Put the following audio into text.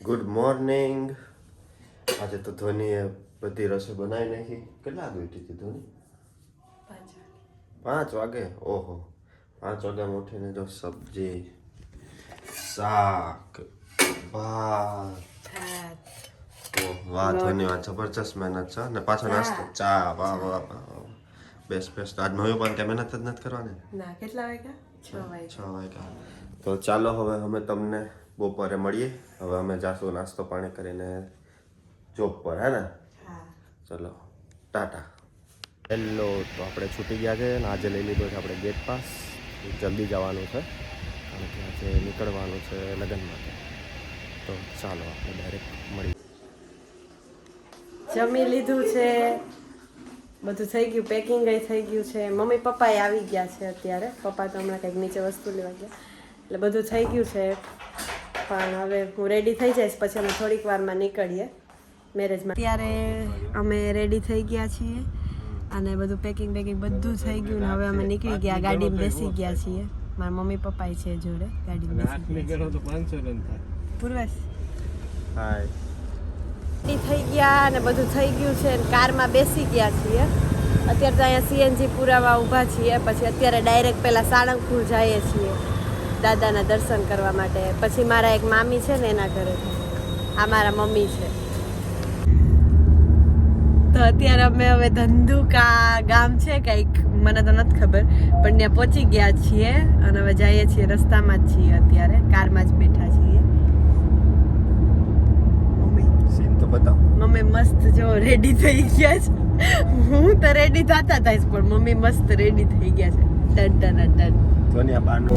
Good morning. આજે તો ધોનીએ બધી રસોઈ બનાવી નાખી. કેટલા વાગે ઉઠી હતી ધોની? 5 વાગે. ઓહો, 5 વાગ્યામાં ઉઠીને જો સબ્જી, શાક, ભાત. ઓહ વાહ ધોની, વાત જબરજસ્ત મહેનત છે. ને પાછો નાસ્તો, ચા. વાહ વાહ વાહ, બેસ્ટ. આજ મમ્મી પણ કે મહેનત જ નથી કરવાની ના. કેટલા વાગ્યા? 6 વાગ્યા. તો ચાલો હવે અમે તમને બપોરે મળીએ. હવે અમે જાશું નાસ્તો પાણી કરીને જોબ પર, હે ને? ચલો ટાટા. હેલો, તો આપણે છૂટી ગયા છે અને આજે લઈ લીધો છે આપણે ગેટ પાસ. જલ્દી જવાનું છે કારણ કે આજે નીકળવાનું છે લગ્ન માટે. તો ચાલો આપણે ડાયરેક્ટ મળીએ. જમી લીધું છે, બધું થઈ ગયું, પેકિંગ થઈ ગયું છે. મમ્મી પપ્પાએ આવી ગયા છે અત્યારે. પપ્પા તો હમણાં કંઈક નીચે વસ્તુ લેવા ગયા, એટલે બધું થઈ ગયું છે. પણ હવે હું રેડી થઈ જઈશ, પછી અમે થોડીક વારમાં નીકળીએ મેરેજમાં. અત્યારે અમે રેડી થઈ ગયા છીએ અને બધું પેકિંગ બધું થઈ ગયું ને હવે અમે નીકળી ગયા, ગાડીમાં બેસી ગયા છીએ. મારા મમ્મી પપ્પા છે જોડે, ગાડીમાં બેસી ગયા. પૂર્વેશ હાય. રેડી થઈ ગયા અને બધું થઈ ગયું છે, કારમાં બેસી ગયા છીએ. અત્યારે તો અહીંયા સીએનજી પુરાવા ઊભા છીએ. પછી અત્યારે ડાયરેક્ટ પહેલાં સાળંગપુર જઈએ છીએ દાદાના દર્શન કરવા માટે. પછી મારા એક મામી છે ને એના ઘરે. આ મારા મમ્મી છે. તો અત્યારે અમે હવે ધંધુકા ગામ છે કંઈક, મને તો નથી ખબર, પણ ત્યાં પહોંચી ગયા છીએ અને હવે જઈએ છીએ. રસ્તામાં જ છીએ અત્યારે, કારમાં જ બેઠા છીએ. મમ્મી મસ્ત જો રેડી થઈ ગયા છે. હું તો રેડી થતા થઈશ, પણ મમ્મી મસ્ત રેડી થઈ ગયા છે. Ton ton ton. ધોનિયા બાનું